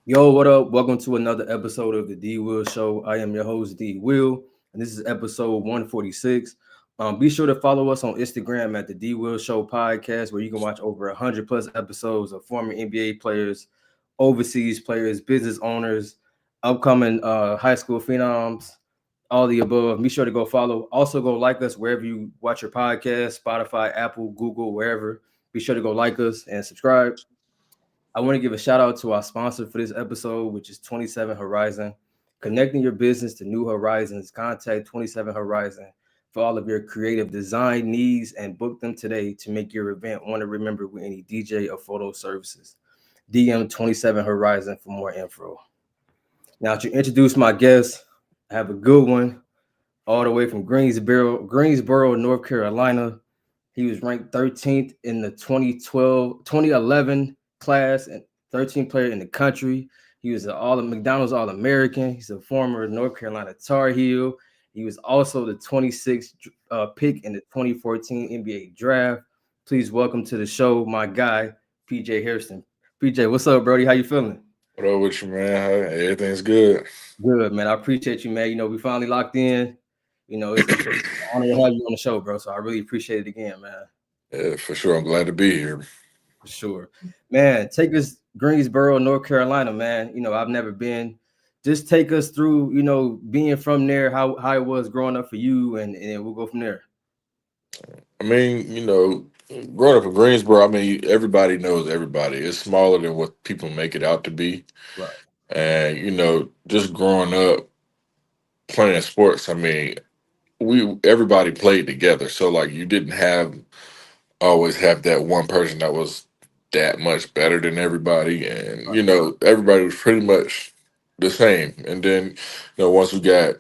Yo, what up? Welcome to another episode of the D Will Show. I am your host, D Will, and this is episode 146. Be sure to follow us on Instagram at the D Will Show podcast, where you can watch over 100 plus episodes of former NBA players, overseas players, business owners, upcoming high school phenoms, all the above. Be sure to go follow. Also, go like us wherever you watch your podcast, Spotify, Apple, Google, wherever. Be sure to go like us and subscribe. I want to give a shout out to our sponsor for this episode, which is 27 Horizon. Connecting your business to new horizons, contact 27 Horizon for all of your creative design needs and book them today to make your event one to remember with any DJ or photo services. DM 27 Horizon for more info. Now, to introduce my guest, I have a good one all the way from Greensboro, North Carolina. He was ranked 13th in the 2011 class and 13th player in the country. He was an all McDonald's All American. He's a former North Carolina Tar Heel. He was also the 26th pick in the 2014 NBA draft. Please welcome to the show my guy, PJ Hairston. PJ, what's up, Brody? How you feeling? What up with you, man? Everything's good. Good, man. I appreciate you, man. We finally locked in. It's an honor to have you on the show, bro. So I really appreciate it again, man. Yeah, for sure. I'm glad to be here. For sure. Man, take us Greensboro, North Carolina, man. I've never been. Just take us through, being from there, how it was growing up for you, and we'll go from there. I mean, growing up in Greensboro, I mean, everybody knows everybody. It's smaller than what people make it out to be. Right. And, just growing up playing sports, I mean, we everybody played together. So like you didn't have always have that one person that was that much better than everybody. And, everybody was pretty much the same. And then, once we got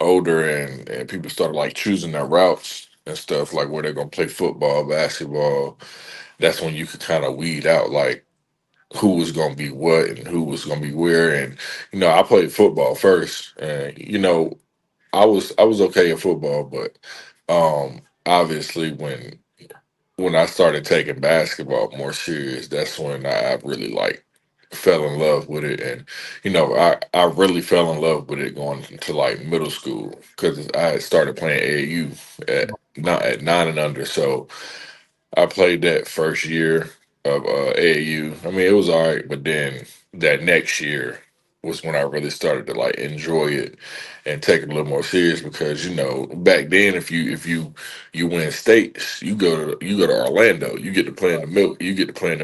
older and people started like choosing their routes and stuff, like where they're gonna play football, basketball, that's when you could kind of weed out like who was gonna be what and who was gonna be where. And, I played football first and I was okay at football, but obviously when I started taking basketball more serious, that's when I really like fell in love with it. And, I really fell in love with it going into like middle school because I had started playing AAU at 9 and under. So I played that first year of AAU. I mean, it was all right, but then that next year was when I really started to like enjoy it and take it a little more serious because back then if you win states you go to Orlando, you get to play in the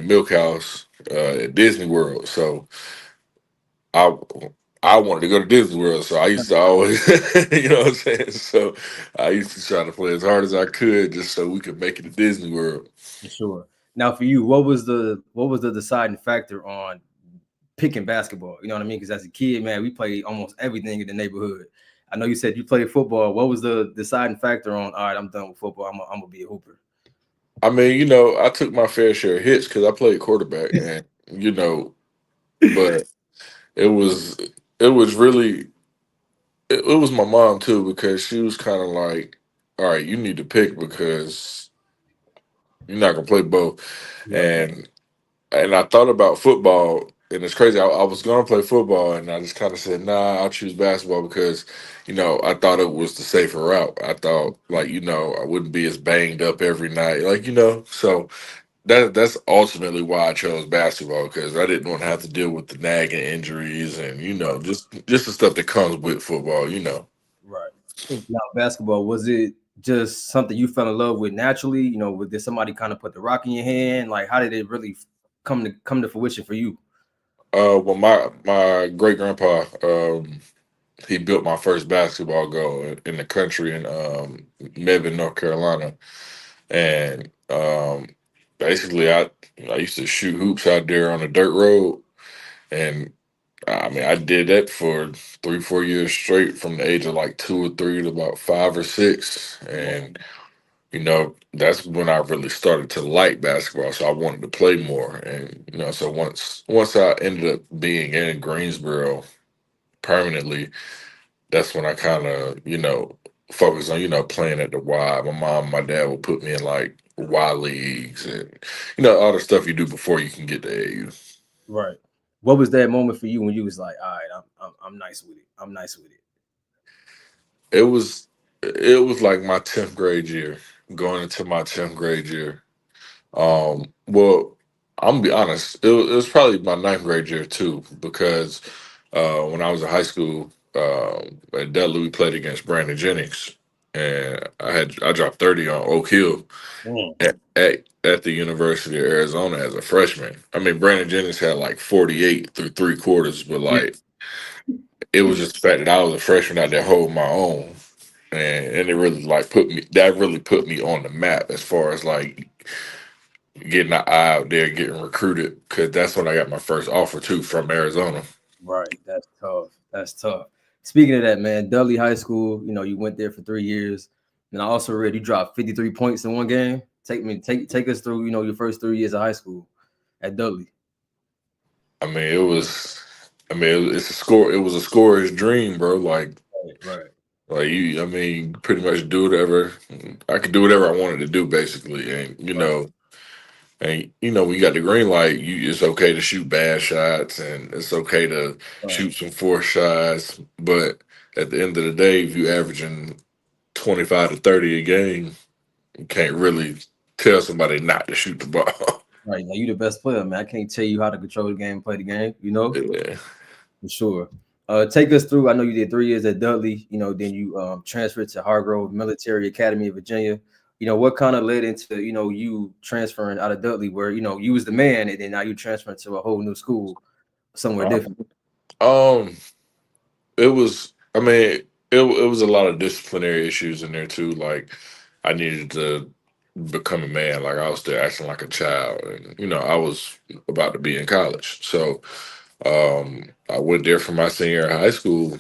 milk house at Disney World. So I I wanted to go to Disney World, so I used to always, you know what I'm saying. So I used to try to play as hard as I could just so we could make it to Disney World. For sure. Now, for you, what was the deciding factor on picking basketball? You know what I mean? Because as a kid, man, we played almost everything in the neighborhood. I know you said you played football. What was the deciding factor on? All right, I'm done with football. I'm gonna be a hooper. I mean, I took my fair share of hits because I played quarterback, and but it was it was really it was my mom too because she was kind of like, all right, you need to pick because you're not gonna play both, Right. and I thought about football, and it's crazy. I was gonna play football, and I just kind of said, "Nah, I'll choose basketball because, I thought it was the safer route. I thought, like, I wouldn't be as banged up every night, like, So that's ultimately why I chose basketball because I didn't want to have to deal with the nagging injuries and Right. just the stuff that comes with football. Right. Now, basketball, was it just something you fell in love with naturally? Did somebody kind of put the rock in your hand? Like, how did it really come to fruition for you? Well, my great grandpa, he built my first basketball goal in the country in Mebane, North Carolina. And basically, I used to shoot hoops out there on a dirt road, and I mean, I did that for 3 4 years straight, from the age of like 2 or 3 to about 5 or 6, and that's when I really started to like basketball. So I wanted to play more, and so once I ended up being in Greensboro permanently, that's when I kind of, focused on, playing at the Y. My mom, my dad would put me in like Y leagues and, all the stuff you do before you can get to AU. Right. What was that moment for you when you was like, all right, I'm nice with it. I'm nice with it. It was it was like my 10th grade year, going into my 10th grade year. Well, I'm gonna be honest. It was probably my ninth grade year too, because when I was in high school, at Dudley, we played against Brandon Jennings, and I dropped 30 on Oak Hill Mm. at the University of Arizona as a freshman. I mean, Brandon Jennings had like 48 through three quarters, but Yeah, like it was just the fact that I was a freshman out there holding my own, and it really like put me on the map as far as like getting out there, getting recruited, because that's when I got my first offer too from Arizona. right. That's tough. That's tough. Speaking of that, man, Dudley High School, you went there for 3 years. And I also read you dropped 53 points in one game. Take us through, your first 3 years of high school at Dudley. I mean, it was. I mean, it's a score. It was a scorer's dream, bro. Right, right, Like you. I mean, pretty much do whatever. I could do whatever I wanted to do, basically, and right, when you got the green light, it's okay to shoot bad shots, and it's okay to right, shoot some forced shots. But at the end of the day, if you averaging 25 to 30 a game, you can't really tell somebody not to shoot the ball. right. Now you the best player, man. I can't tell you how to control the game, play the game, Yeah. for sure. Take us through. I know you did 3 years at Dudley. Then you transferred to Hargrove Military Academy of Virginia. What kind of led into you transferring out of Dudley, where you was the man, and then now you transferring to a whole new school somewhere different. Um, it was. I mean, it was a lot of disciplinary issues in there too. Like, I needed to become a man. Like, I was still acting like a child, and I was about to be in college. So, I went there for my senior year of high school,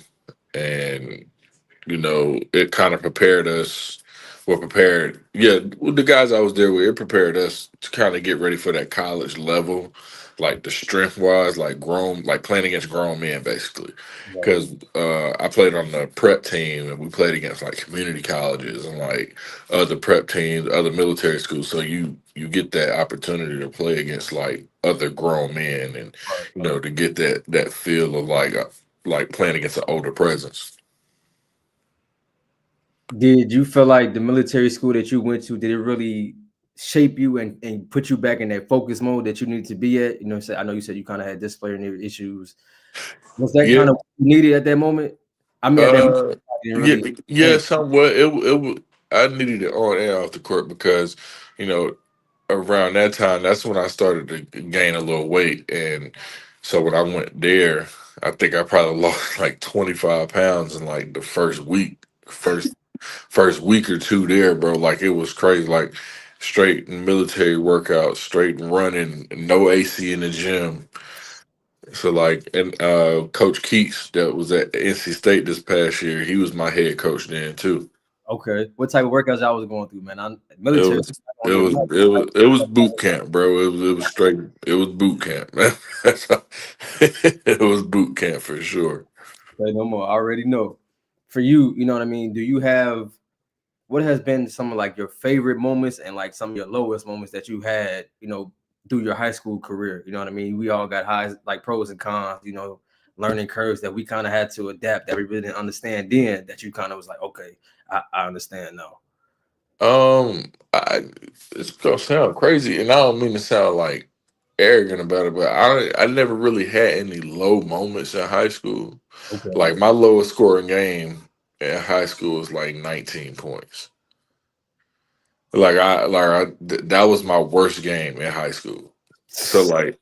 and it kind of prepared us. Well, prepared, yeah, with the guys I was there with, it prepared us to kind of get ready for that college level, like the strength wise, like grown, like playing against grown men, basically. Right, Because I played on the prep team, and we played against like community colleges and like other prep teams, other military schools. So you get that opportunity to play against like other grown men, and right. to get that feel of like playing against an older presence. Did you feel like the military school that you went to, did it really shape you and put you back in that focus mode that you need to be at? I know you said you kind of had disciplinary issues. Was that Yeah. kind of what you needed at that moment? I mean, at that moment, Uh, I didn't yeah, really yeah, think. somewhat. I needed it on and off the court because, you know, around that time, that's when I started to gain a little weight, and so when I went there, I think I probably lost like 25 pounds in like the first week or two there, bro. Like it was crazy, like straight military workouts, straight running, no AC in the gym. So like, and Coach Keats that was at NC State this past year, he was my head coach then too. Okay, what type of workouts I was going through, man? I'm It military. was I it don't get was much. it was it was boot camp, bro. It was straight. It was boot camp, man. It was boot camp for sure. Say no more. I already know. For you, you know what I mean. Do you have what has been some of like your favorite moments and like some of your lowest moments that you had, through your high school career? You know what I mean? We all got highs, like pros and cons, learning curves that we kind of had to adapt that we really didn't understand then that you kind of was like, okay, I understand now. I It's gonna sound crazy, and I don't mean to sound like arrogant about it, but I never really had any low moments in high school. Okay. Like my lowest scoring game in high school was like 19 points. That was my worst game in high school. So like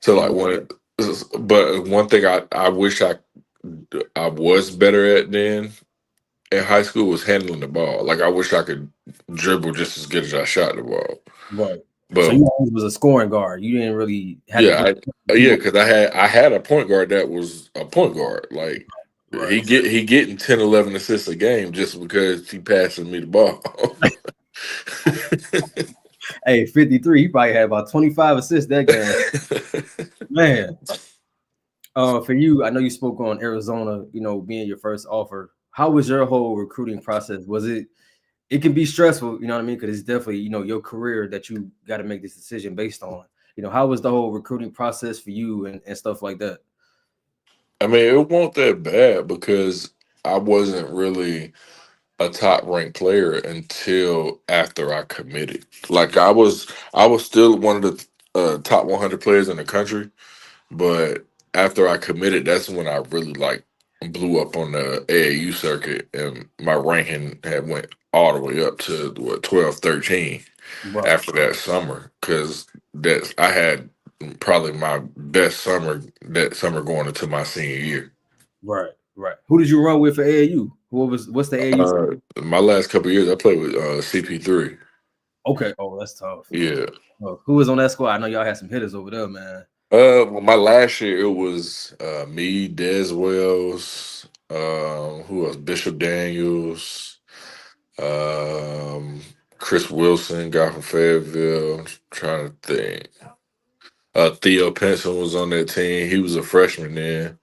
so like Yeah. when but one thing I wish I was better at then in high school was handling the ball. Like I wish I could dribble just as good as I shot the ball. Right. So But you always was a scoring guard. You didn't really have to yeah, do too much. because I had a point guard that was a point guard. Like Right. he getting 10, 11 assists a game just because he passing me the ball. Hey, 53, he probably had about 25 assists that game. Man. For you, I know you spoke on Arizona, being your first offer. How was your whole recruiting process? Was it can be stressful, you know what I mean? Because it's definitely, your career that you got to make this decision based on. How was the whole recruiting process for you and stuff like that? I mean, it wasn't that bad because I wasn't really a top ranked player until after I committed. Like I was still one of the top 100 players in the country, but after I committed, that's when I really like blew up on the AAU circuit, and my ranking had went all the way up to what 12, 13 Right, after that summer because that I had probably my best summer that summer going into my senior year. right, right. Who did you run with for AAU? What's the AAU? My last couple years, I played with CP3. Okay. Oh, that's tough. Yeah. Who was on that squad? I know y'all had some hitters over there, man. Well, my last year it was me, Des Wells, who else? Bishop Daniels, um, Chris Wilson, guy from Fayetteville. I'm trying to think. Theo Pinson was on that team. He was a freshman then.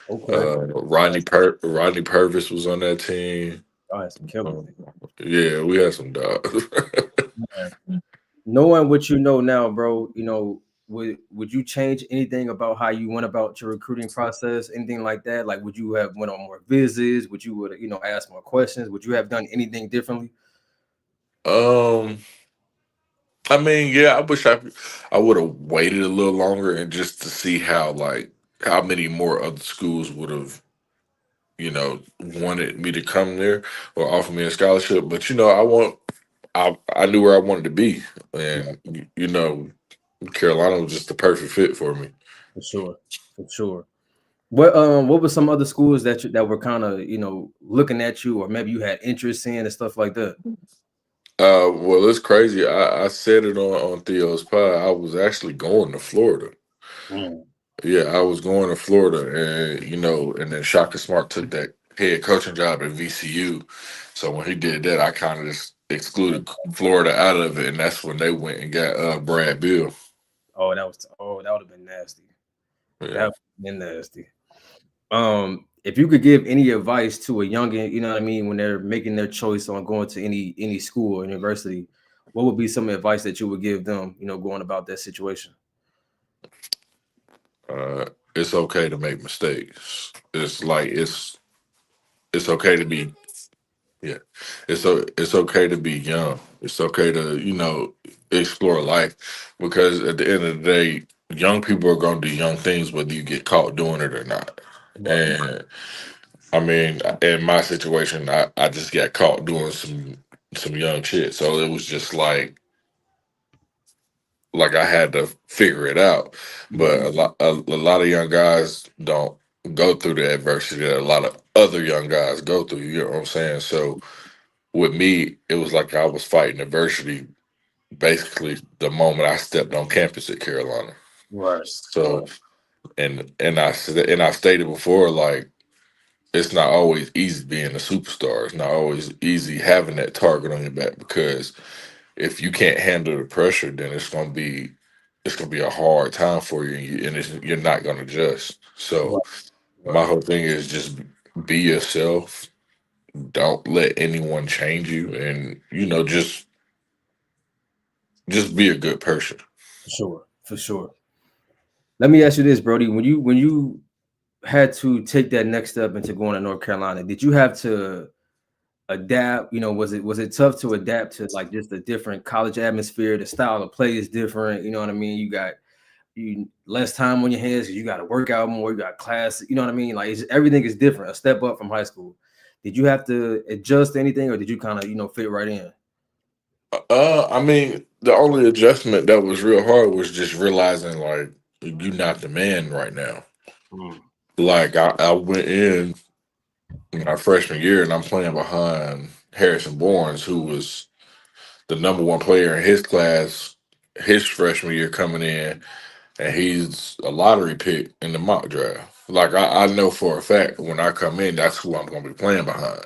Okay. Rodney Purvis was on that team. Y'all had some killers. Um, yeah, we had some dogs. Man. Knowing what you know now, bro, would you change anything about how you went about your recruiting process? Anything like that? Like, would you have went on more visits? Would ask more questions? Would you have done anything differently? um, I mean, yeah, I wish I would have waited a little longer and just to see how many more other schools would have wanted me to come there or offer me a scholarship. But I knew where I wanted to be, Yeah, and Carolina was just the perfect fit for me. for sure, for sure. What were some other schools that were kind of looking at you, or maybe you had interest in and stuff like that? Well, it's crazy. I said it on Theo's pod. I was actually going to Florida. Mm. Yeah, I was going to Florida, and and then Shaka Smart took that head coaching job at VCU. So when he did that, I kind of just excluded Florida out of it, and that's when they went and got Brad Bill. That would have been nasty. That Yeah. would have been nasty. If you could give any advice to a youngin, you know what I mean, when they're making their choice on going to any school or university, what would be some advice that you would give them, going about that situation? Uh, it's okay to make mistakes. It's okay to be yeah. It's okay to be young. It's okay to explore life because at the end of the day, young people are going to do young things whether you get caught doing it or not. Right, And I mean, in my situation, I just got caught doing some young shit, so it was just like I had to figure it out. right, But a lot of young guys don't go through the adversity that a lot of other young guys go through. You know what I'm saying? So with me, it was like I was fighting adversity basically the moment I stepped on campus at Carolina. right, So and I stated before, like it's not always easy being a superstar. It's not always easy having that target on your back because if you can't handle the pressure, then it's gonna be a hard time for you, you're not gonna adjust. So right, my right, whole thing is just be yourself. Don't let anyone change you, and just be a good person. for sure, for sure. Let me ask you this, Brody. When you had to take that next step into going to North Carolina, did you have to adapt? Was it tough to adapt to like just the different college atmosphere? The style of play is different. You know what I mean? You got you less time on your hands because you got to work out more. You got class. You know what I mean? Like everything is different. A step up from high school. Did you have to adjust to anything, or did you kind of fit right in? I mean, the only adjustment that was real hard was just realizing like you're not the man right now. Mm. Like I went in my freshman year and I'm playing behind Harrison Barnes, who was the number one player in his class his freshman year coming in, and he's a lottery pick in the mock draft. Like I know for a fact when I come in, that's who I'm going to be playing behind.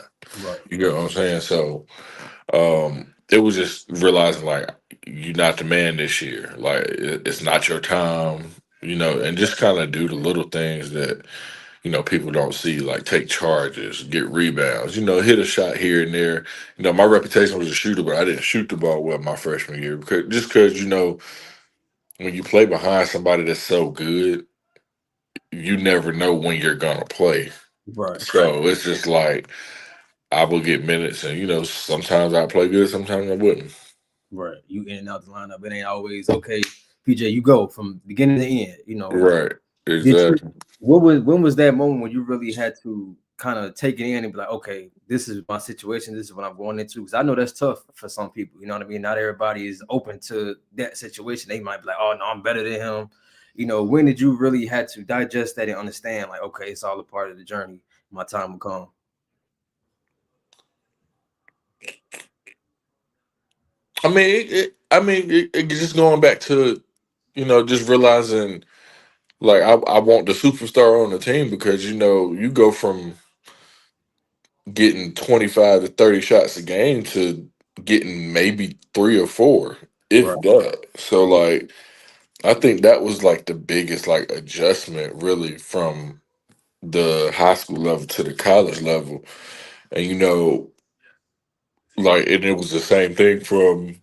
Right, You get what I'm saying? So it was just realizing like you're not the man this year. Like it's not your time. And just kind of do the little things that people don't see, like take charges, get rebounds, hit a shot here and there. My reputation was a shooter, but I didn't shoot the ball well my freshman year because when you play behind somebody that's so good, you never know when you're gonna play. Right, So it's just like I will get minutes, and sometimes I play good, sometimes I wouldn't. right. You in and out the lineup. It ain't always okay. PJ, you go from beginning to end. Right, Did you? exactly. When was that moment when you really had to kind of take it in and be like, okay, this is my situation. This is what I'm going into. Because I know that's tough for some people. You know what I mean? Not everybody is open to that situation. They might be like, oh no, I'm better than him. When did you really had to digest that and understand, like, okay, it's all a part of the journey. My time will come. It just going back to just realizing like I want the superstar on the team because you go from getting 25 to 30 shots a game to getting maybe three or four, if Right, that. So like I think that was like the biggest like adjustment really from the high school level to the college level. And like and it was the same thing from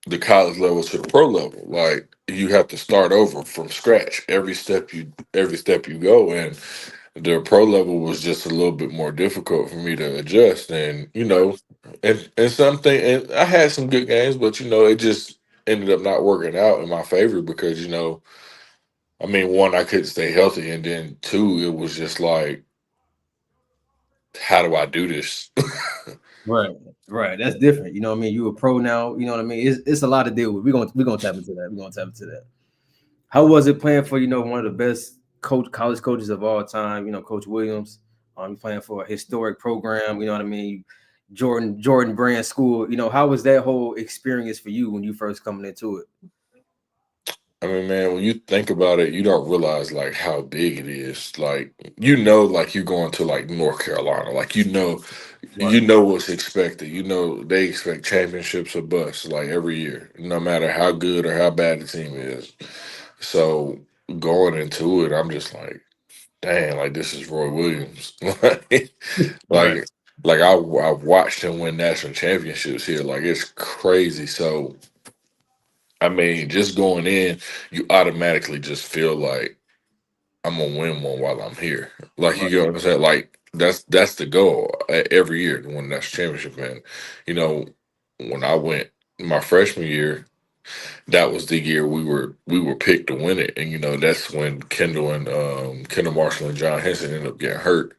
the college level to the pro level. Like you have to start over from scratch every step you go. And the pro level was just a little bit more difficult for me to adjust. And and something, and I had some good games, but it just ended up not working out in my favor because one, I couldn't stay healthy, and then two, it was just like, how do I do this? right, right. That's different. You know what I mean? You a pro now. You know what I mean? It's a lot to deal with. We're gonna tap into that. We're gonna tap into that. How was it playing for one of the best college coaches of all time? Coach Williams. You playing for a historic program. You know what I mean? Jordan Brand School. How was that whole experience for you when you first coming into it? I mean, man, when you think about it, you don't realize like how big it is. Like like you're going to like North Carolina. Like Right, what's expected. They expect championships or bust like every year, no matter how good or how bad the team is. So going into it, I'm just like, dang, like this is Roy Williams. right, like I watched him win national championships here. Like it's crazy. So just going in, you automatically just feel like I'm gonna win one while I'm here. Like you right, get what I'm saying? Like that's the goal every year to win that championship. And you know, when I went my freshman year, that was the year we were picked to win it. And that's when Kendall Marshall and John Henson ended up getting hurt.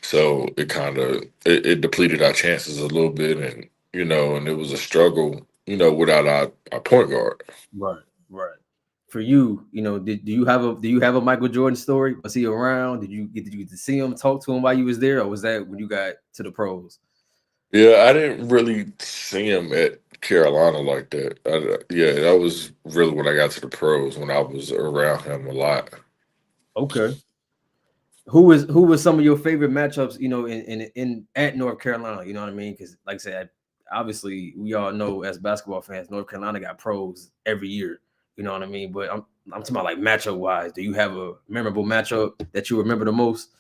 So it kind of it depleted our chances a little bit, and and it was a struggle, without our point guard. right, right. For you, do you have a Michael Jordan story? Was he around? Did you get to see him, talk to him while you was there, or was that when you got to the pros? Yeah, I didn't really see him at Carolina like that. Yeah, that was really when I got to the pros when I was around him a lot. Okay. Who was some of your favorite matchups, in at North Carolina? You know what I mean? Because like I said, obviously we all know as basketball fans, North Carolina got pros every year. You know what I mean? But I'm talking about like matchup wise. Do you have a memorable matchup that you remember the most?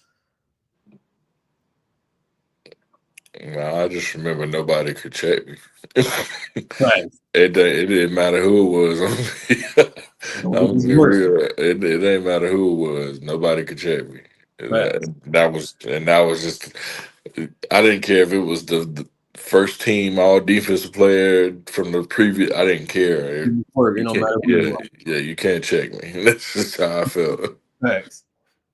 Nah, I just remember nobody could check me. Right. It didn't matter who it was. I'm gonna be real. It didn't matter who it was. Nobody could check me. Facts. That was just. I didn't care if it was the first team all defensive player from the previous. I didn't care. Work. It You don't can't. matter who you Yeah, are. yeah. You can't check me. That's just how I felt. Facts.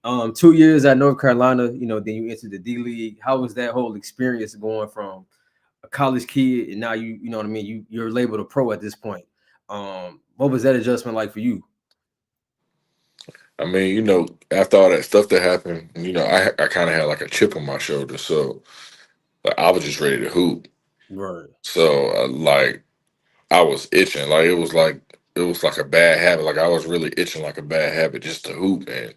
2 years at North Carolina. Then you entered the D League. How was that whole experience going from a college kid and now you know what I mean? You're labeled a pro at this point. What was that adjustment like for you? After all that stuff that happened, I kind of had like a chip on my shoulder, so like, I was just ready to hoop. Right. So like I was itching, like it was like a bad habit. Like I was really itching like a bad habit just to hoop. And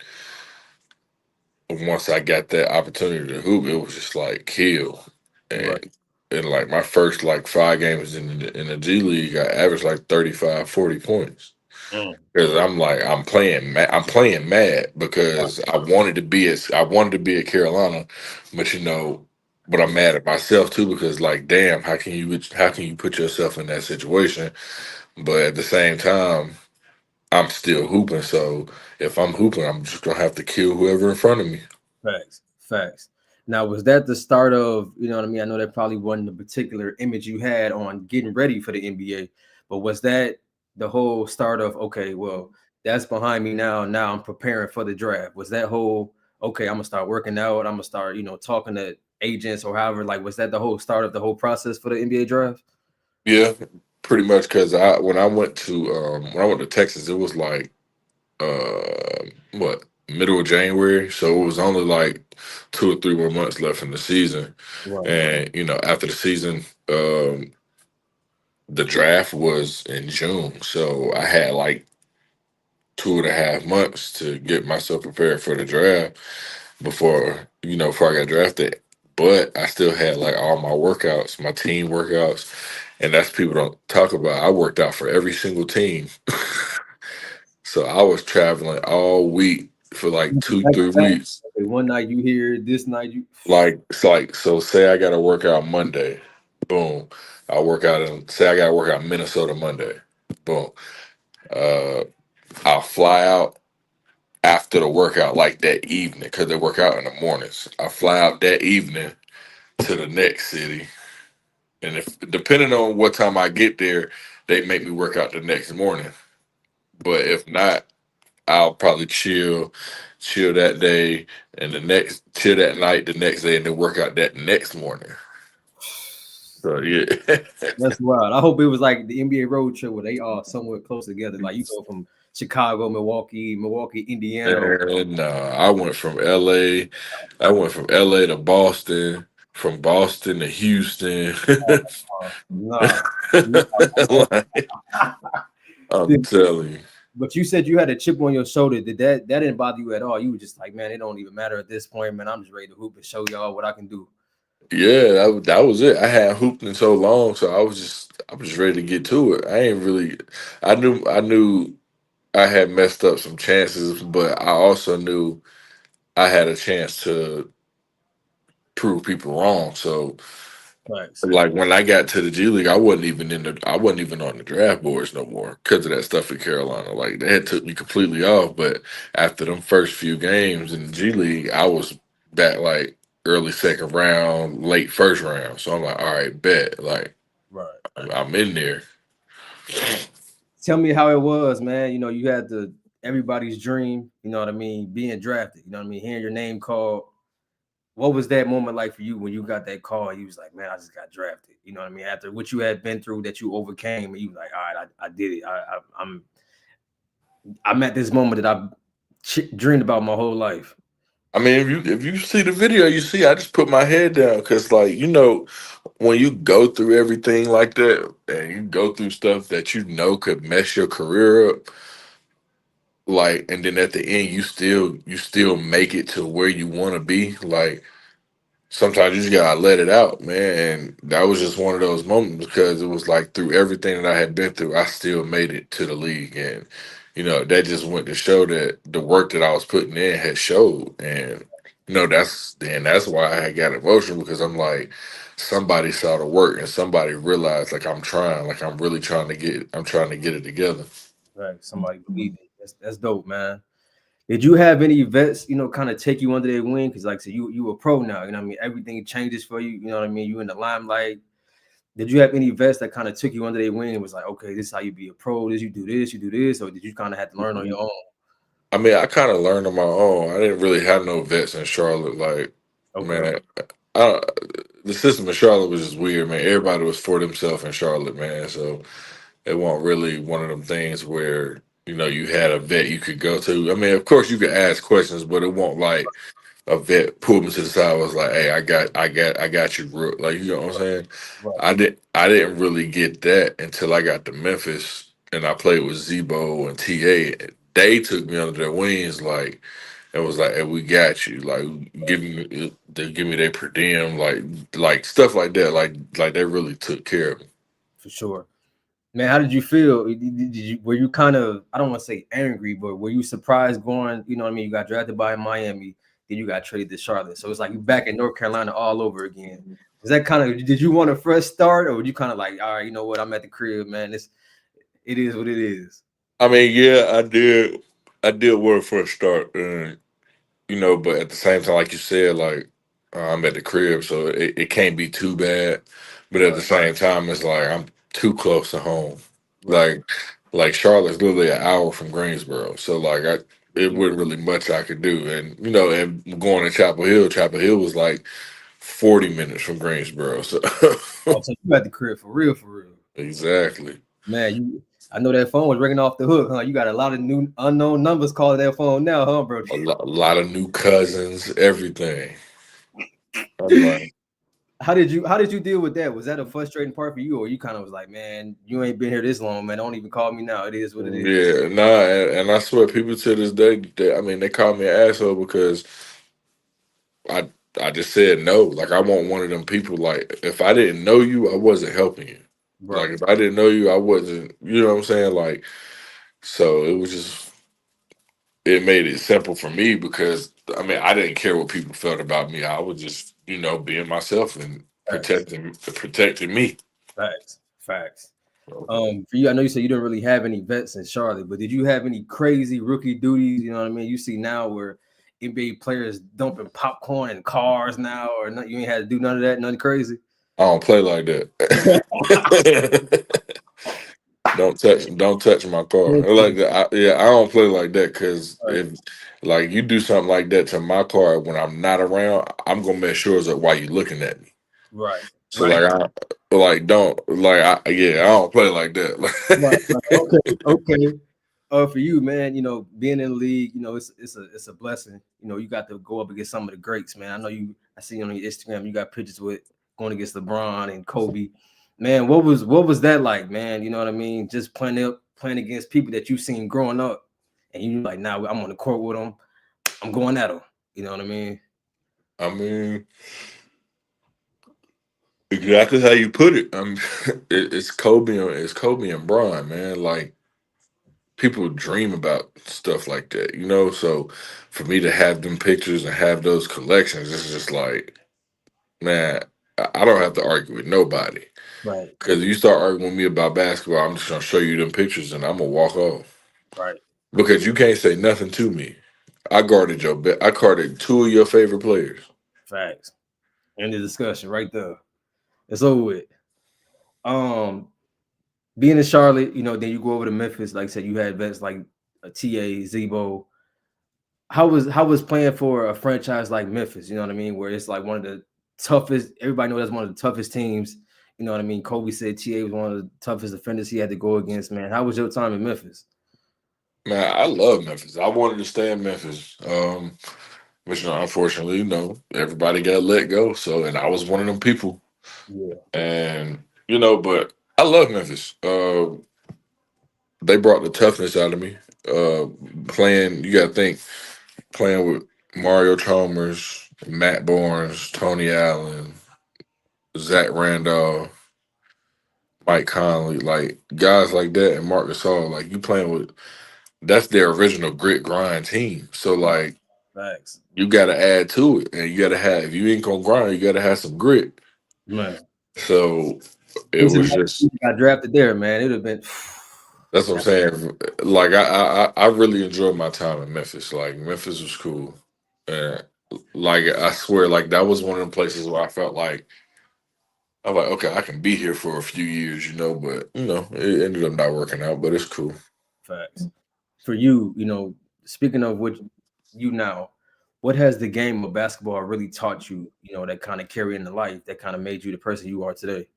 once I got that opportunity to hoop, it was just like kill. Right. And like my first like 5 games in the G League, I averaged like 35, 40 points. Mm. Because I'm playing mad because I wanted to be at Carolina, but but I'm mad at myself too because like damn, how can you put yourself in that situation? But at the same time, I'm still hooping. So if I'm hooping, I'm just gonna have to kill whoever in front of me. Facts, facts. Now, was that the start of, you know what I mean? I know that probably wasn't the particular image you had on getting ready for the NBA, but was that the whole start of, okay, well, that's behind me now. Now I'm preparing for the draft. Was that whole, okay, I'm gonna start working out, I'm gonna start, talking to agents or however, like, was that the whole start of the whole process for the NBA draft? Yeah, pretty much. Because when I went to Texas, it was like what, middle of January, so it was only like 2 or 3 more months left in the season. Right. And after the season, the draft was in June, so I had like 2.5 months to get myself prepared for the draft before I got drafted. But I still had like all my workouts, my team workouts, and that's people don't talk about. I worked out for every single team. So I was traveling all week for like two, Back to three back. weeks. Okay, one night you here, this night you. So say I gotta work out Monday, boom. Say I gotta work out Minnesota Monday. Boom. Uh I'll fly out after the workout like that evening because they work out in the mornings. I fly out that evening to the next city. And if depending on what time I get there, they make me work out the next morning. But if not, I'll probably chill that day, and the next chill that night, the next day, and then work out that next morning. So yeah, That's wild. I hope it was like the NBA road trip where they are somewhat close together. Like you go from Chicago, Milwaukee, Indiana. and I went from LA to Boston, from Boston to Houston. Nah. Like, I'm telling you. But you said you had a chip on your shoulder. That didn't bother you at all? You were just like, man, it don't even matter at this point, man. I'm just ready to hoop and show y'all what I can do. Yeah, that was it. I had hooped in so long, so I was just ready to get to it. I ain't really. I knew I had messed up some chances, but I also knew I had a chance to prove people wrong. So Thanks. like when I got to the G League, I wasn't even on the draft boards no more because of that stuff in Carolina. Like they had took me completely off. But after them first few games in the G League, I was back like early second round, late first round. So I'm like, all right, bet. Like Right. I'm in there. Tell me how it was, man. You had everybody's dream, you know what I mean, being drafted, you know what I mean, hearing your name called. What was that moment like for you when you got that call? You was like, man, I just got drafted. You know what I mean? After what you had been through, that you overcame, and you was like, all right, I did it. I'm at this moment that I've dreamed about my whole life. I mean, if you see the video, you see I just put my head down because, like, when you go through everything like that and you go through stuff that could mess your career up, like, and then at the end you still make it to where you want to be. Like, sometimes you just gotta let it out, man. And that was just one of those moments because it was like through everything that I had been through, I still made it to the league, and that just went to show that the work that I was putting in had showed, and that's why I got emotional because I'm like, somebody saw the work and somebody realized like I'm trying, like I'm trying to get it together. Right? Somebody believed it. That's dope, man. Did you have any vets, kind of take you under their wing? Because, like I said, you a pro now. You know what I mean? Everything changes for you. You know what I mean? You in the limelight. Did you have any vets that kind of took you under their wing and was like, okay, this is how you be a pro? This you do this, or did you kind of have to learn on your own? I mean, I kind of learned on my own. I didn't really have no vets in Charlotte. Like, Okay, man, I, the system in Charlotte was just weird, man. Everybody was for themselves in Charlotte, man. So it wasn't really one of them things where you had a vet you could go to. I mean, of course you could ask questions, but it won't like a vet pulled me to the side. Was like, "Hey, I got you, bro." Like, you know what I'm saying? right, I didn't really get that until I got to Memphis and I played with Zebo and TA. They took me under their wings, like, it was like, "Hey, we got you." Like, they give me their per diem, like stuff like that. Like they really took care of me. for sure. Man, how did you feel? Were you kind of, I don't want to say angry, but were you surprised going, you know what I mean? You got drafted by Miami, then you got traded to Charlotte. So it's like you back in North Carolina all over again. Was that kind of, did you want a fresh start, or were you kind of like, all right, you know what? I'm at the crib, man. It is what it is. I mean, yeah, I did work for a start, but at the same time, like you said, like I'm at the crib, so it can't be too bad. But at the Right, same time, it's like I'm too close to home. right. Like, like Charlotte's literally an hour from Greensboro, so like it Yeah. wasn't really much I could do. And and going to Chapel Hill was like 40 minutes from Greensboro. So Oh, so you got the crib for real, for real. exactly, Man, I know that phone was ringing off the hook, huh? You got a lot of new unknown numbers calling that phone now, huh, bro? a lot of new cousins, everything. I'm like. How did you deal with that? Was that a frustrating part for you, or you kind of was like, man, you ain't been here this long, man. Don't even call me now. It is what it is. Yeah, nah, and I swear, people to this day, I mean, they call me an asshole because I I just said no. Like, I want one of them people. Like, if I didn't know you, I wasn't helping you. Like, Right, if I didn't know you, I wasn't. You know what I'm saying? Like, so it was just it made it simple for me because I mean, I didn't care what people felt about me. I was just being myself and facts, protecting me. facts. For you, I know you said you didn't really have any vets in Charlotte, but did you have any crazy rookie duties? You know what I mean? You see now where NBA players dumping popcorn in cars now, or not, you ain't had to do none of that, nothing crazy. I don't play like that. Don't touch my car. Like that. Yeah, I don't play like that because Right, if like you do something like that to my car when I'm not around, I'm gonna make sure it's like why you looking at me. right, So right. like I like don't like I don't play like Right, that. right. Okay, okay. For you, man, being in the league, it's a blessing. You got to go up against some of the greats, man. I know you. I see on your Instagram, you got pictures with going against LeBron and Kobe. Man, what was that like, man? You know what I mean? Just playing against people that you've seen growing up, and you like, now I'm on the court with them. I'm going at them. You know what I mean? I mean, exactly how you put it. It's Kobe and Bron, man. Like people dream about stuff like that. So for me to have them pictures and have those collections, it's just like, man, I don't have to argue with nobody. Right, Because if you start arguing with me about basketball, I'm just gonna show you them pictures and I'm gonna walk off. right. Because you can't say nothing to me. I guarded two of your favorite players. Facts. End the discussion right there. It's over with. Um, Being in Charlotte, then you go over to Memphis. Like I said, you had vets like a TA, Zebo. How was playing for a franchise like Memphis? You know what I mean? Where it's like one of the toughest. Everybody knows that's one of the toughest teams. You know what I mean? Kobe said TA was one of the toughest defenders he had to go against. Man, how was your time in Memphis? Man, I love Memphis. I wanted to stay in Memphis. But unfortunately, everybody got let go. So and I was one of them people. Yeah, And but I love Memphis. They brought the toughness out of me. Uh Playing, you gotta think, playing with Mario Chalmers, Matt Barnes, Tony Allen, Zach Randolph, Mike Conley, like guys like that, and Marcus Gasol, like you playing with, that's their original grit grind team. So facts, like facts, you got to add to it, and you got to have, if you ain't gonna grind, you got to have some grit. man. So it This is was just got drafted there, man. It'd have been. that's what I'm saying. Like I really enjoyed my time in Memphis. Like Memphis was cool, and like I swear, like that was one of the places where I felt like I'm like, okay, I can be here for a few years, but it ended up not working out, but it's cool. Facts. For you, speaking of what you now, what has the game of basketball really taught you, that kind of carry into life, that kind of made you the person you are today?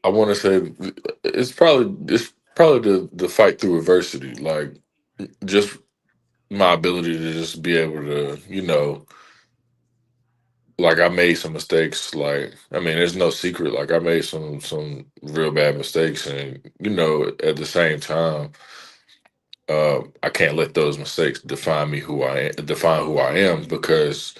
I want to say it's probably the fight through adversity, like just my ability to just be able to, like I made some mistakes. Like I mean, there's no secret. Like I made some real bad mistakes, and at the same time, I can't let those mistakes define who I am because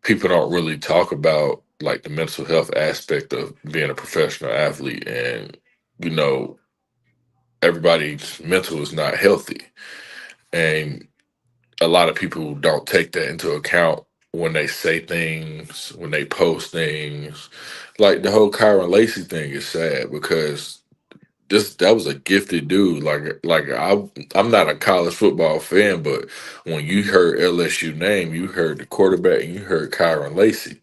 people don't really talk about like the mental health aspect of being a professional athlete, and you know everybody's mental is not healthy, and a lot of people don't take that into account when they say things, when they post things. Like the whole Kyron Lacey thing is sad because this that was a gifted dude. I'm not a college football fan, but when you heard LSU name, you heard the quarterback and you heard Kyron Lacey.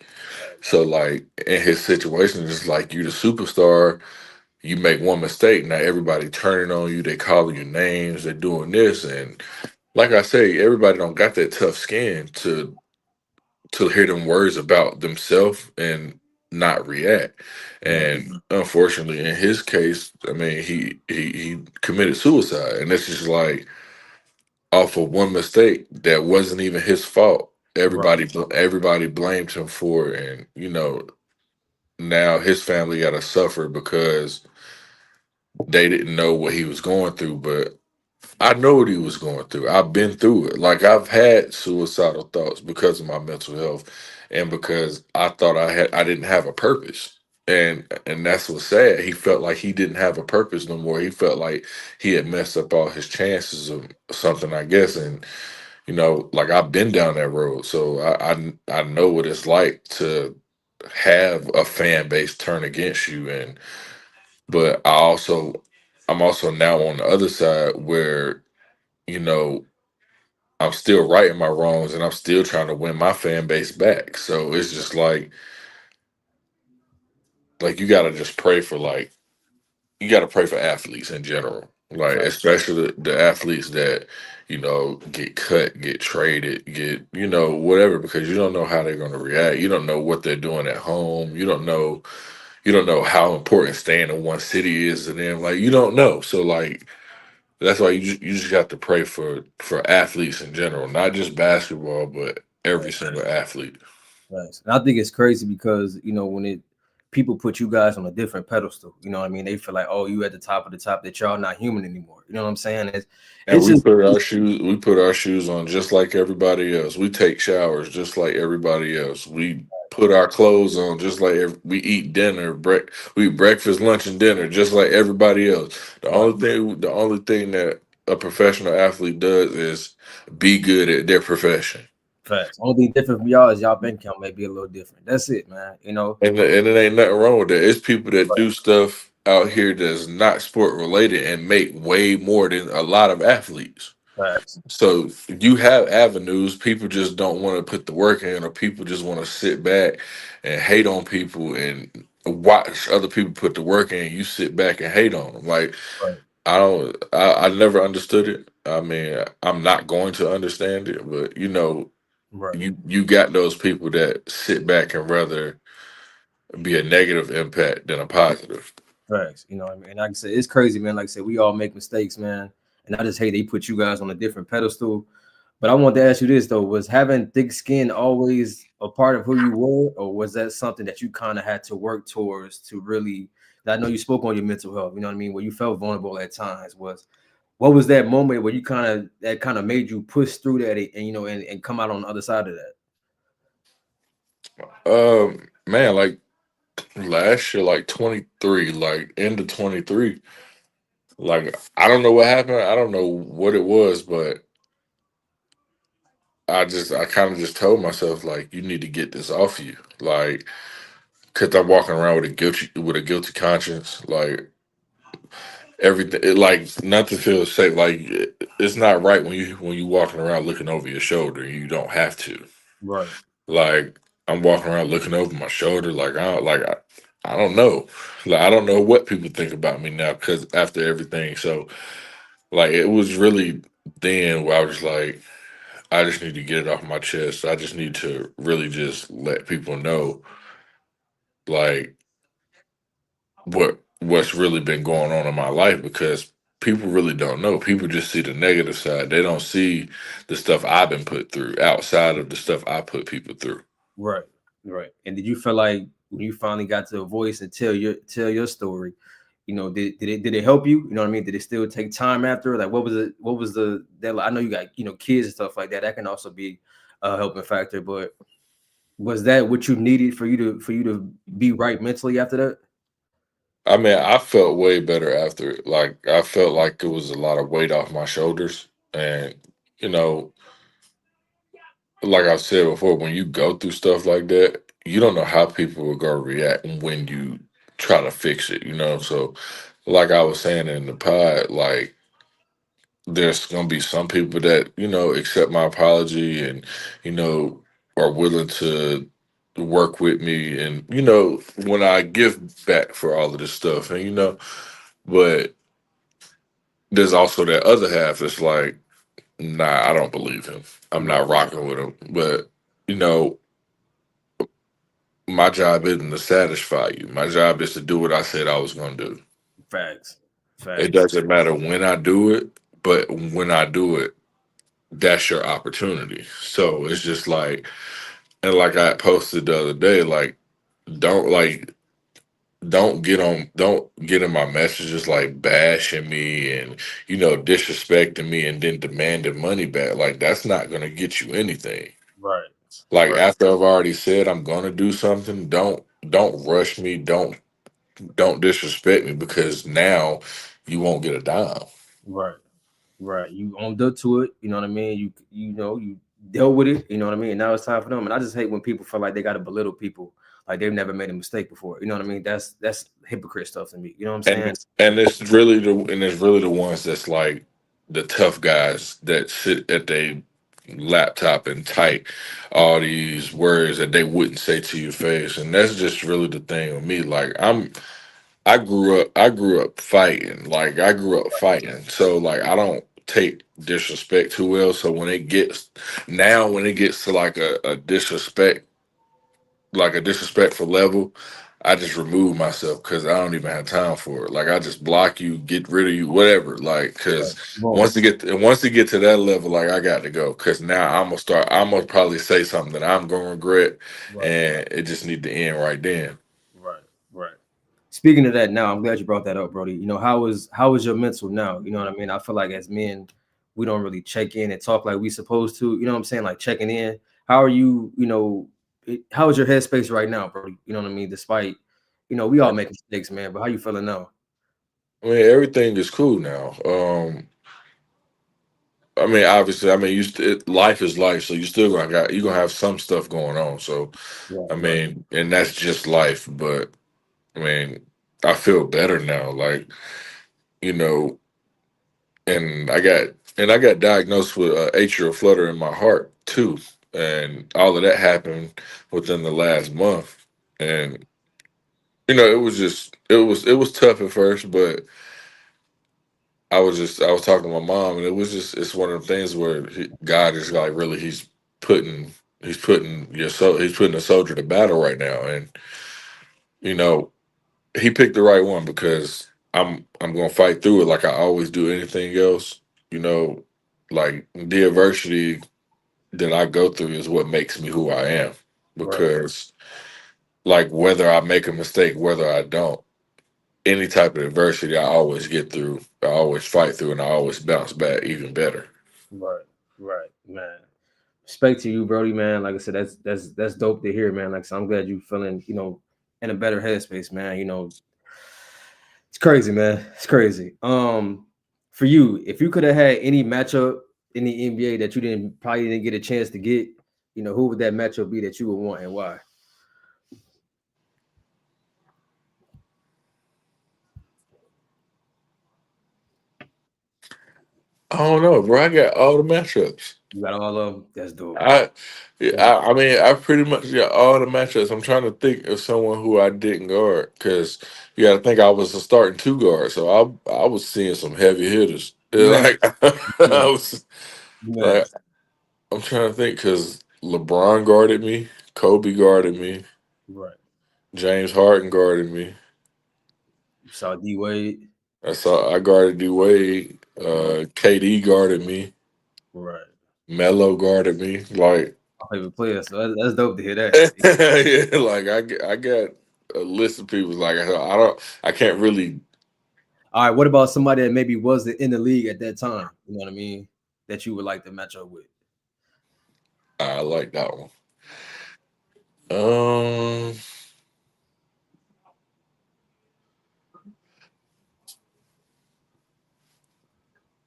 So like in his situation, it's like you the superstar, you make one mistake, now everybody turning on you, they calling you names, they're doing this, and like I say, everybody don't got that tough skin to hear them words about themselves and not react. Right. And unfortunately, in his case, I mean, he committed suicide, and it's just like off of one mistake that wasn't even his fault. Right. Everybody blamed him for it, and now his family got to suffer because they didn't know what he was going through. But I know what he was going through. I've been through it. Like I've had suicidal thoughts because of my mental health and because I thought I didn't have a purpose. And that's what's sad. He felt like he didn't have a purpose no more. He felt like he had messed up all his chances of something, I guess. And like I've been down that road. So I know what it's like to have a fan base turn against you. And but I'm also now on the other side where you know, I'm still righting my wrongs and I'm still trying to win my fan base back. So it's just like you gotta just pray for you gotta pray for athletes in general. Like Fact. especially the athletes that, get cut, get traded, get, whatever, because you don't know how they're gonna react. You don't know what they're doing at home. You don't know how important staying in one city is to them. Like you don't know. So like that's why you just got to pray for athletes in general, not just basketball, but every Right. single athlete. Right. And I think it's crazy because when it people put you guys on a different pedestal, what I mean, they feel like, oh, you at the top of the top, that y'all not human anymore. You know what I'm saying? And It's just we put our shoes on just like everybody else. We take showers just like everybody else. We put our clothes on just like we eat dinner, we eat breakfast, lunch, and dinner just like everybody else. The right. only thing that a professional athlete does is be good at their profession. Facts. Only thing different from y'all is y'all bank account may be a little different. That's it, man. And it ain't nothing wrong with that. It's people that Right. do stuff out here that's not sport related and make way more than a lot of athletes. Facts. So you have avenues. People just don't want to put the work in, or people just want to sit back and hate on people and watch other people put the work in. You sit back and hate on them. Like Right. I don't. I never understood it. I mean, I'm not going to understand it, but Right. you got those people that sit back and rather be a negative impact than a positive. Facts. I mean, and like I said, it's crazy, man. Like I said, we all make mistakes, man. And I just hate they put you guys on a different pedestal. But I want to ask you this though: was having thick skin always a part of who you were, or was that something that you kind of had to work towards to really? I know you spoke on your mental health. You know what I mean? Where you felt vulnerable at times. What was that moment where you that kind of made you push through that and come out on the other side of that? Man, like last year, like 23, like end of 23, like I don't know what happened. I don't know what it was, but I kind of just told myself like you need to get this off you, like because I'm walking around with a guilty conscience, like everything, like nothing feels safe. Like it's not right when you walking around looking over your shoulder. You don't have to. Right. Like I'm walking around looking over my shoulder, like I don't know, like I don't know what people think about me now because after everything. So like it was really then where I was like, I just need to get it off my chest. I just need to really just let people know like what's really been going on in my life because people really don't know. People just see the negative side. They don't see the stuff I've been put through outside of the stuff I put people through. Right. Right. And did you feel like when you finally got to a voice and tell your story, did it help you? You know what I mean? Did it still take time after? Like what was the deadline? I know you got, kids and stuff like that. That can also be a helping factor, but was that what you needed for you to be right mentally after that? I mean, I felt way better after it. Like I felt like it was a lot of weight off my shoulders, and you know, like I've said before, when you go through stuff like that, you don't know how people are gonna react when you try to fix it, you know. So like I was saying in the pod, like there's gonna be some people that, accept my apology and, you know, are willing to work with me and, when I give back for all of this stuff and but there's also that other half that's like, nah, I don't believe him. I'm Right. not rocking with him. But, you know, my job isn't to satisfy you. My job is to do what I said I was going to do. Facts. It Facts. doesn't matter when I do it, but when I do it, that's your opportunity. So it's just like, and like I posted the other day, don't like, don't get in my messages like bashing me and, disrespecting me and then demanding money back. Like, that's not going to get you anything. Right. Like, Right. after I've already said I'm going to do something, don't rush me. Don't disrespect me because now you won't get a dime. Right. Right. You owned up to it. You know what I mean? You dealt with it. You know what I mean? And now it's time for them. And I just hate when people feel like they got to belittle people, like they've never made a mistake before. You know what I mean? That's hypocrite stuff to me. You know what I'm And saying? it's really the ones that's like the tough guys that sit at their laptop and type all these words that they wouldn't say to your face. And that's just really the thing with me. Like I grew up fighting. Like I grew up fighting. So like I don't take disrespect too well. So when it gets to like a disrespect, like a disrespectful level, I just remove myself because I don't even have time for it. Like I just block you, get rid of you, whatever. Like Right. because Boom. once it get to that level, like I got to go because now I'm gonna probably say something that I'm gonna regret, Right. and it just need to end right then. Right. Right. Speaking of that, now I'm glad you brought that up, Brody. How is your mental now? You know what I mean? I feel like as men, we don't really check in and talk like we supposed to. You know what I'm saying? Like checking in. How are you? How is your headspace right now, Brody? You know what I mean? Despite, we all make mistakes, man. But how you feeling now? I mean, everything is cool now. I mean, obviously, I mean, life is life, so you gonna have some stuff going on. So, Right. I Right. mean, and that's just life. But I mean, I feel better now. Like you know, and I got diagnosed with atrial flutter in my heart too, and all of that happened within the last month. And it was tough at first, but I was talking to my mom, and it's one of the things where God is like really he's putting a soldier to battle right now, and you know he picked the right one because I'm gonna fight through it like I always do anything else. You know, like the adversity that I go through is what makes me who I am. Right. Because like whether I make a mistake, whether I don't, any type of adversity I always get through, I always fight through, and I always bounce back even better. Right. Right. Man. Respect to you, Brody, man. Like I said, that's dope to hear, man. Like I said, I'm glad you feeling, in a better headspace, man. It's crazy, man. It's crazy. For you, if you could have had any matchup in the NBA that you didn't get a chance to get, who would that matchup be that you would want and why? I don't know, bro. I got all the matchups. You got all of them. That's dope. I, That's I mean, I pretty much got all the matchups. I'm trying to think of someone who I didn't guard because you got to think I was a starting two guard, so I was seeing some heavy hitters. man, Like I man, was man. like I'm trying to think because LeBron guarded me, Kobe guarded me, Right. James Harden guarded me. You saw D Wade. I guarded D Wade. KD guarded me. Right. Melo guarded me. Like My favorite player. So that's dope to hear that. yeah, like I got a list of people. Like I can't really. All right. What about somebody that maybe wasn't in the league at that time? You know what I mean? That you would like to match up with. I like that one. Um,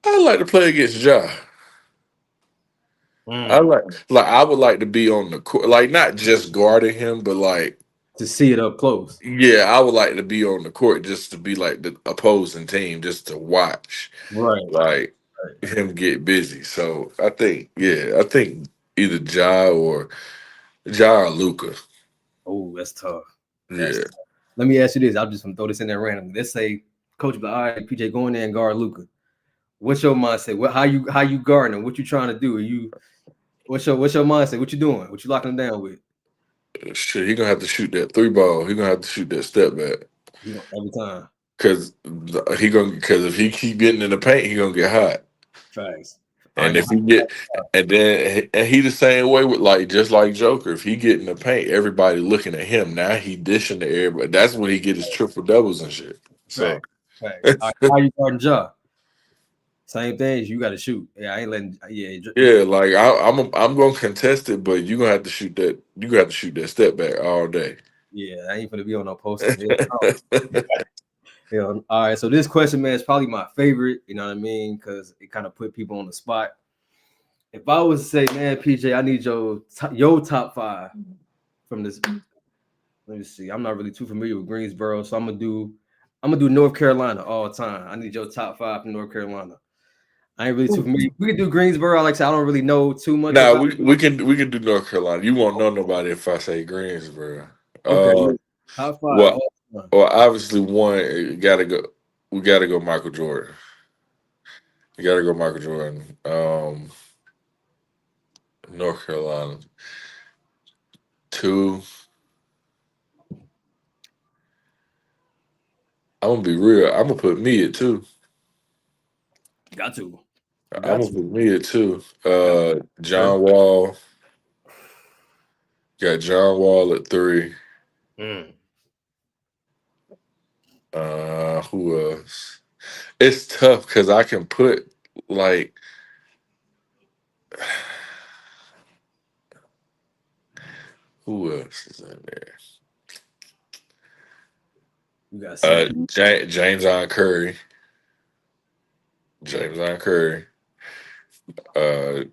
I like to play against Ja. I like I would like to be on the court, like not just guarding him, but like To see it up close. yeah, I would like to be on the court just to be like the opposing team, just to watch Right. like Right. him get busy. So I think yeah, I think either Ja or Luca. Oh, that's tough. That's Yeah. tough. Let me ask you this. I'm just gonna throw this in there randomly. Let's say coach be like, all right, PJ, go in there and guard Luca. What's your mindset? What how you guarding him? What you trying to do? Are you what's your mindset? What you doing? What you locking him down with? Shit, he gonna have to shoot that three ball. He gonna have to shoot that step back. You know, every time. Because if he keep getting in the paint, he gonna get hot. Facts. All And right, if he get and he the same way with like just like Joker. If he get in the paint, everybody looking at him. Now he dishing to everybody. That's when he get his triple doubles and shit. So facts. Facts. All right, how you guarding Ja? Same thing. You got to shoot. Yeah, I ain't letting. Yeah, yeah, like I'm gonna contest it, but you gonna have to shoot that. You gonna have to shoot that step back all day. yeah. I ain't gonna be on no poster. Yeah, yeah. All right. So this question, man, is probably my favorite. You know what I mean? Because it kind of put people on the spot. If I was to say, man, PJ, I need your top five from this. Let me see. I'm not really too familiar with Greensboro, so I'm gonna do North Carolina all time. I need your top five from North Carolina. I ain't really too familiar. We could do Greensboro. Like I said, I don't really know too much Nah, about. we can do North Carolina. You won't know nobody if I say Greensboro. Okay, Uh, top five well, all time. well, obviously one gotta go. We gotta go Michael Jordan. You gotta go Michael Jordan. North Carolina. Two. I'm gonna be real. I'm gonna put me at two. Got to. You I'm got gonna to. put me at two. Got to. Okay. John Wall. Got John Wall at three. Mm. Who else? It's tough because I can put like who else is in there? You got seven. James on Curry. James on Curry. Uh,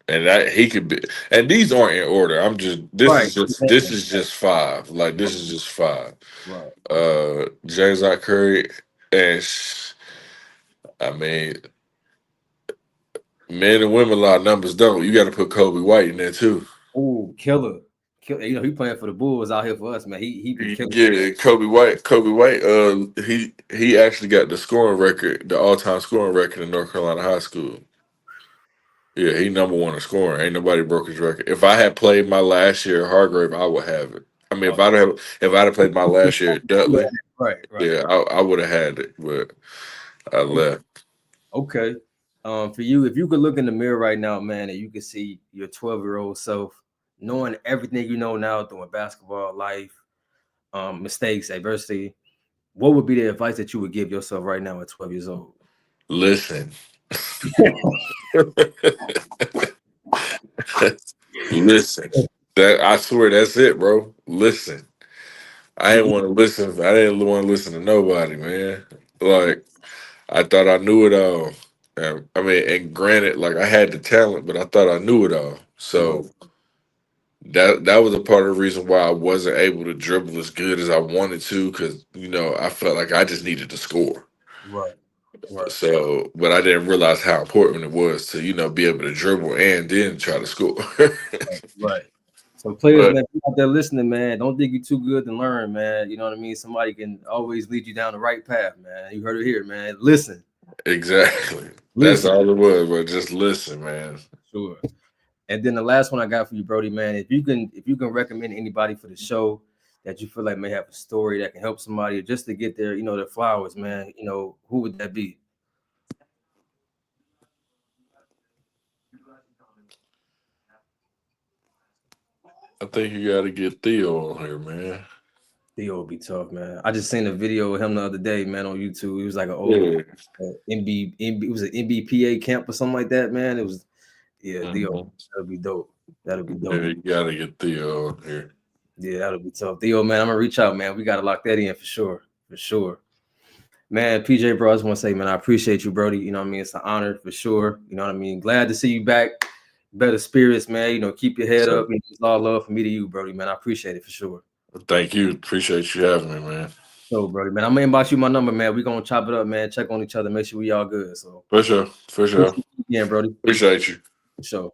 and that he could be. And these aren't in order. I'm just. Right. This is just five. Like this is just five. Right. James on Curry, and I mean, men and women a lot of numbers don't. You got to put Kobe White in there too. Oh, killer. You know, he playing for the Bulls out here for us, man. He been killing. Yeah, Kobe White. Kobe White. He actually got the scoring record, the all time scoring record in North Carolina high school. Yeah, he number one in scoring. Ain't nobody broke his record. If I had played my last year at Hargrave, I would have it. I mean, Oh, if I'd have played my last year at Dudley, right. Right. yeah, I would have had it, but I left. Okay. For you, if you could look in the mirror right now, man, and you could see your 12-year-old self, knowing everything you know now doing basketball, life, mistakes, adversity, what would be the advice that you would give yourself right now at 12 years old? Listen, listen. That I swear that's it, bro. Listen. I didn't want to listen. I didn't want to listen to nobody, man. Like I thought I knew it all. I mean, and granted, like I had the talent, but I thought I knew it all. Right, So that was a part of the reason why I wasn't able to dribble as good as I wanted to, because I felt like I just needed to score. right, right, So, but I didn't realize how important it was to be able to dribble and then try to score. right. So players, But man, if you out there listening, man, don't think you're too good to learn, man. You know what I mean? Somebody can always lead you down the right path, man. You heard it here, man. Listen, exactly, that's listen. all it was. But just listen, man. Sure. And then the last one I got for you, Brody, man, if you can recommend anybody for the show that you feel like may have a story that can help somebody just to get their flowers, man, who would that be? I think you got to get Theo on here, man. Theo would be tough, man. I just seen a video of him the other day, man, on YouTube. It was like an old Yeah. it was an NBPA camp or something like that, man. It was, yeah, Theo. Mhm. That'll be dope. That'll be Yeah, dope. you got to get Theo on here. Yeah, that'll be tough. Theo, man, I'm gonna reach out, man. We gotta lock that in for sure. For sure. Man, PJ, bro, I just want to say, man, I appreciate you, Brody. You know what I mean? It's an honor for sure. You know what I mean? Glad to see you back. better spirits, man. You know, keep your head So, up. It's all love from me to you, Brody, man. I appreciate it for sure. thank you. Appreciate you having me, man. So, Brody, man, I'm gonna inbox you my number, man. We're gonna chop it up, man. Check on each other, make sure we all good. So For sure. For sure. yeah, Brody. Appreciate you. For sure.